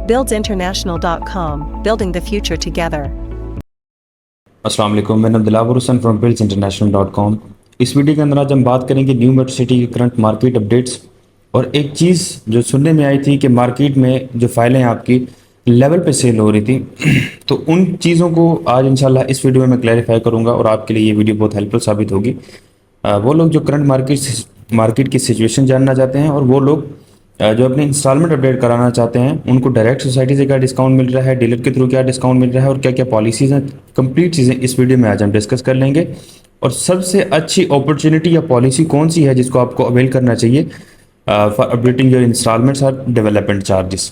buildsinternational.com, building the future together. अस्सलाम वालेकुम, मैं दिलावर हुसैन फ्रॉम buildsinternational.com। इस वीडियो के अंदर आज हम बात करेंगे न्यू मेट्रो सिटी की करंट मार्केट अपडेट्स। और एक चीज़ जो सुनने में आई थी कि मार्केट में जो फाइलें आपकी लेवल पे सेल हो रही थी तो उन चीज़ों को आज इंशाल्लाह इस वीडियो में मैं क्लैरिफाई करूंगा और आपके लिए ये वीडियो बहुत हेल्पफुल साबित होगी। वो लोग जो करंट मार्केट की सिचुएशन जानना चाहते हैं और वो लोग जो अपने इंस्टॉलमेंट अपडेट कराना चाहते हैं उनको डायरेक्ट सोसाइटी से क्या डिस्काउंट मिल रहा है, डीलर के थ्रू क्या डिस्काउंट मिल रहा है और क्या क्या पॉलिसीज़ हैं, कंप्लीट चीज़ें इस वीडियो में आज हम डिस्कस कर लेंगे। और सबसे अच्छी अपॉर्चुनिटी या पॉलिसी कौन सी है जिसको आपको अवेल करना चाहिए फॉर अपडेटिंग योर इंस्टॉलमेंट्स और डेवलपमेंट चार्जेस।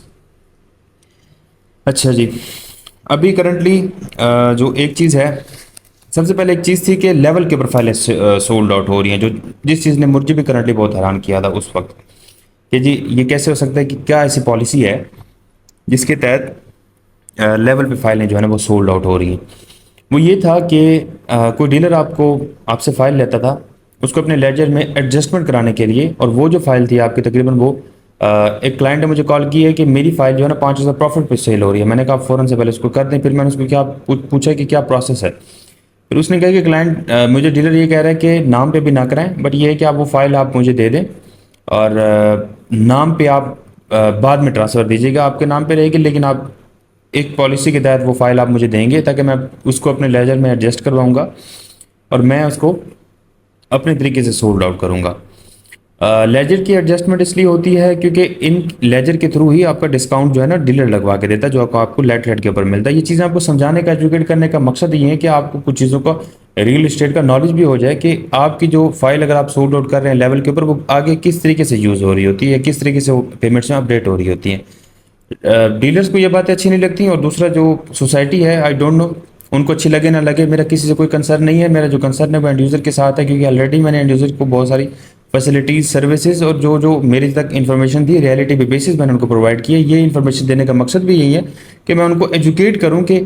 अच्छा जी, अभी करंटली जो एक चीज़ है, सबसे पहले एक चीज़ थी कि लेवल के ऊपर फाइलें सोल्ड आउट हो रही हैं, जो जिस चीज़ ने मुझे भी करंटली बहुत हैरान किया था उस वक्त कि जी ये कैसे हो सकता है कि क्या ऐसी पॉलिसी है जिसके तहत लेवल पे फाइलें जो है ना वो सोल्ड आउट हो रही हैं। वो ये था कि कोई डीलर आपसे फ़ाइल लेता था, उसको अपने लेजर में एडजस्टमेंट कराने के लिए, और वो जो फाइल थी आपकी तकरीबन वो एक क्लाइंट ने मुझे कॉल की है कि मेरी फ़ाइल जो है ना 5,000 प्रॉफिट पे सेल हो रही है। मैंने कहा फ़ौरन से पहले उसको कर दें। फिर मैंने उसको क्या पूछा कि क्या प्रोसेस है। फिर उसने कहा कि क्लाइंट मुझे डीलर ये कह रहा है कि नाम पे भी ना कराएं, बट ये है कि आप वो फाइल आप मुझे दे दें और नाम पे आप बाद में ट्रांसफ़र दीजिएगा, आपके नाम पे रहेगी, लेकिन आप एक पॉलिसी के तहत वो फाइल आप मुझे देंगे ताकि मैं उसको अपने लेजर में एडजस्ट करवाऊँगा और मैं उसको अपने तरीके से सोल्ड आउट करूँगा। लेजर की एडजस्टमेंट इसलिए होती है क्योंकि इन लेजर के थ्रू ही आपका डिस्काउंट जो है ना डीलर लगवा के देता है, जो आपको लेट रेट के ऊपर मिलता है। ये चीज़ें आपको समझाने का, एजुकेट करने का मकसद ये है कि आपको कुछ चीज़ों का रियल इस्टेट का नॉलेज भी हो जाए कि आपकी जो फाइल अगर आप सोल्ड आउट कर रहे हैं लेवल के ऊपर, वो आगे किस तरीके से यूज़ हो रही होती है, किस तरीके से वो पेमेंट्स में अपडेट हो रही होती हैं। डीलर्स को ये बातें अच्छी नहीं लगती, और दूसरा जो सोसाइटी है, आई डोंट नो उनको अच्छी लगे ना लगे, मेरा किसी से कोई कंसर्न नहीं है। मेरा जो कंसर्न है वो एंड यूज़र के साथ है, क्योंकि ऑलरेडी मैंने एंड यूज़र को बहुत सारी फैसिलिटीज़, सर्विसेज और जो जो मेरे तक इन्फॉर्मेशन थी रियलिटी पे बेसिस मैंने उनको प्रोवाइड की है। ये इन्फॉर्मेशन देने का मकसद भी यही है कि मैं उनको एजुकेट करूँ कि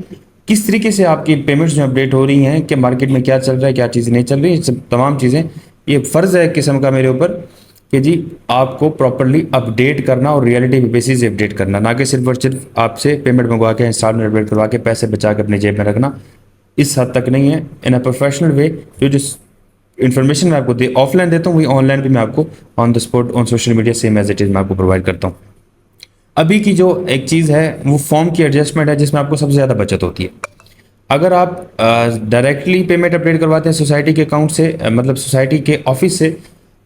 किस तरीके से आपकी पेमेंट्स जो अपडेट हो रही हैं, कि मार्केट में क्या चल रहा है, क्या चीज़ें नहीं चल रही, ये सब तमाम चीज़ें, ये फ़र्ज़ है एक किस्म का मेरे ऊपर कि जी आपको प्रॉपरली अपडेट करना और रियलिटी पे बेसिस से अपडेट करना, ना कि सिर्फ और सिर्फ आपसे पेमेंट मंगवा के इंस्टॉलमेंट अपडेट करवा के पैसे बचा के अपनी जेब में रखना। इस हद तक नहीं है। इन अ प्रोफेशनल वे जो इन्फॉर्मेशन मैं आपको ऑफलाइन देता हूँ वही ऑनलाइन भी मैं आपको on the spot on social media same as it is मैं आपको प्रोवाइड करता हूँ। अभी की जो एक चीज़ है वो फॉर्म की एडजस्टमेंट है, जिसमें आपको सबसे ज़्यादा बचत होती है। अगर आप डायरेक्टली पेमेंट अपडेट करवाते हैं सोसाइटी के अकाउंट से, मतलब सोसाइटी के ऑफिस से,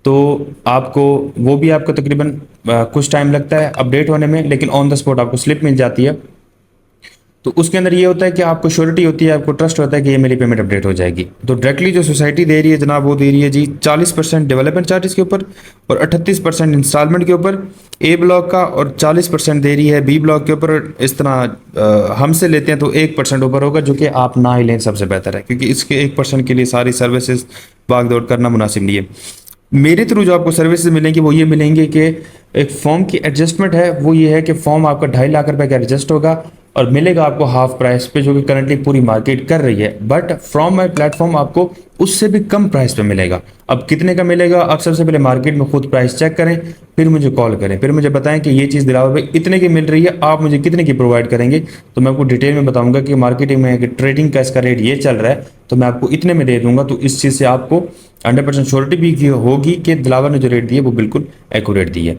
तो आपको वो भी आपको तकरीबन कुछ टाइम लगता है अपडेट होने में, लेकिन ऑन द स्पॉट आपको स्लिप मिल जाती है। तो उसके अंदर ये होता है कि आपको श्योरिटी होती है, आपको ट्रस्ट होता है कि ये मेरी पेमेंट अपडेट हो जाएगी। तो डायरेक्टली जो सोसाइटी दे रही है जनाब, वो दे रही है जी 40% डेवलपमेंट चार्जेस के ऊपर और 38% इंस्टॉलमेंट के ऊपर ए ब्लॉक का, और 40% दे रही है बी ब्लॉक के ऊपर। इस तरह हमसे लेते हैं तो 1% ऊपर होगा, जो कि आप ना ही लें सबसे बेहतर है, क्योंकि इसके 1% के लिए सारी सर्विसेज भाग दौड़ करना मुनासिब नहीं है। मेरे थ्रू जो आपको सर्विसेज मिलेंगी वो ये मिलेंगे कि एक फॉर्म की एडजस्टमेंट है, वो ये है कि फॉर्म आपका 2.5 लाख रुपए का एडजस्ट होगा और मिलेगा आपको हाफ प्राइस पे, जो कि करंटली पूरी मार्केट कर रही है, बट फ्रॉम माई प्लेटफॉर्म आपको उससे भी कम प्राइस पे मिलेगा। अब कितने का मिलेगा, आप सबसे पहले मार्केट में खुद प्राइस चेक करें, फिर मुझे कॉल करें, फिर मुझे बताएं कि ये चीज़ दिलावर भाई इतने की मिल रही है, आप मुझे कितने की प्रोवाइड करेंगे। तो मैं आपको डिटेल में बताऊंगा कि मार्केटिंग में ट्रेडिंग का इसका रेट ये चल रहा है, तो मैं आपको इतने में दे दूंगा। तो इस चीज़ से आपको 100% श्योरिटी भी होगी कि दिलावर ने जो रेट दिए वो बिल्कुल एक्यूरेट दी है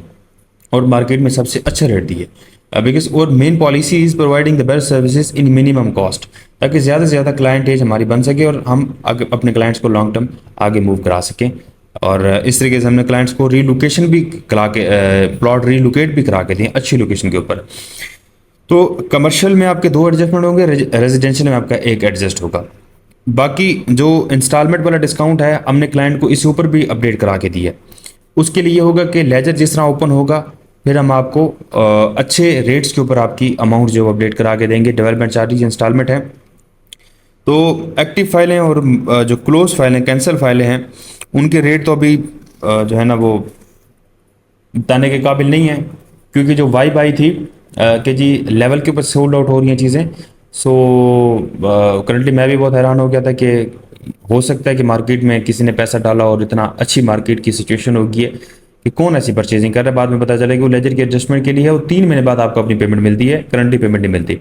और मार्केट में सबसे अच्छा रेट दिए। बिकॉज और main policy is providing the best services in minimum cost, ताकि ज़्यादा से ज़्यादा क्लाइंट एज हमारी बन सके और हम आगे अपने क्लाइंट्स को लॉन्ग टर्म आगे मूव करा सकें। और इस तरीके से हमने क्लाइंट्स को रीलोकेशन भी करा के प्लॉट रीलोकेट भी करा के दिए अच्छी लोकेशन के ऊपर। तो कमर्शियल में आपके 2 एडजस्टमेंट होंगे, रेजिडेंशियल में आपका 1 एडजस्ट होगा। बाकी जो इंस्टॉलमेंट वाला डिस्काउंट है हमने क्लाइंट को इस ऊपर भी अपडेट करा के दिया। उसके लिए होगा कि लेजर जिस तरह ओपन होगा, फिर हम आपको अच्छे रेट्स के ऊपर आपकी अमाउंट जो अपडेट करा के देंगे। डेवलपमेंट चार्जेस इंस्टॉलमेंट है, तो एक्टिव फाइलें और जो क्लोज फाइलें, कैंसिल फाइलें हैं, उनके रेट तो अभी जो है ना वो बताने के काबिल नहीं है, क्योंकि जो वाइब आई थी कि जी लेवल के ऊपर सोल्ड आउट हो रही हैं चीज़ें। सो करंटली मैं भी बहुत हैरान हो गया था कि हो सकता है कि मार्केट में किसी ने पैसा डाला और इतना अच्छी मार्केट की सिचुएशन हो गई है कि कौन ऐसी परचेजिंग कर रहा है। बाद में पता चले कि वो लेजर की एडजस्टमेंट के लिए है, वो 3 महीने बाद आपको अपनी पेमेंट मिलती है, करंटली पेमेंट नहीं मिलती।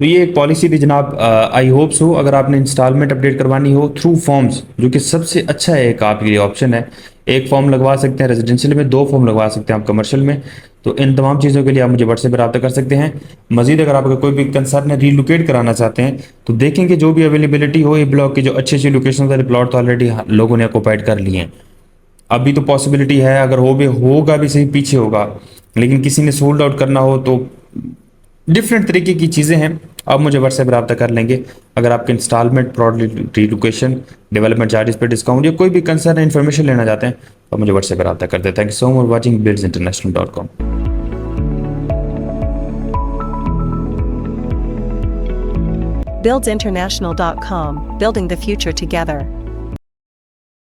तो ये एक पॉलिसी थी जनाब। आई होप सो अगर आपने इंस्टॉलमेंट अपडेट करवानी हो थ्रू फॉर्म्स, जो कि सबसे अच्छा है, एक आपके लिए ऑप्शन है। एक फॉर्म लगवा सकते हैं रेजिडेंशियल में, 2 फॉर्म लगवा सकते हैं आप कमर्शियल में। तो इन तमाम चीज़ों के लिए आप मुझे व्हाट्सएप पर रब्ता कर सकते हैं। मजीद अगर आपका कोई भी कंसर्न है, रीलोकेट कराना चाहते हैं, तो देखेंगे जो भी अवेलेबिलिटी हो। ये ब्लॉक की जो अच्छी अच्छी लोकेशन वाले प्लॉट तो ऑलरेडी लोगों ने ऑक्यूपाइड कर लिए हैं। अभी तो पॉसिबिलिटी है, अगर होगा भी सही, पीछे होगा, लेकिन किसी ने सोल्ड आउट करना हो तो डिफरेंट तरीके की चीज़ें हैं। आप मुझे व्हाट्सएप रब्ता कर लेंगे। अगर आपके instalment, plot relocation, development charges पे डिस्काउंट या कोई भी कंसर्न इन्फॉर्मेशन लेना चाहते हैं तो आप मुझे व्हाट्सएप पर रब्ता करते हैं। Thank you so much watching buildsinternational.com। buildsinternational.com, building the future together.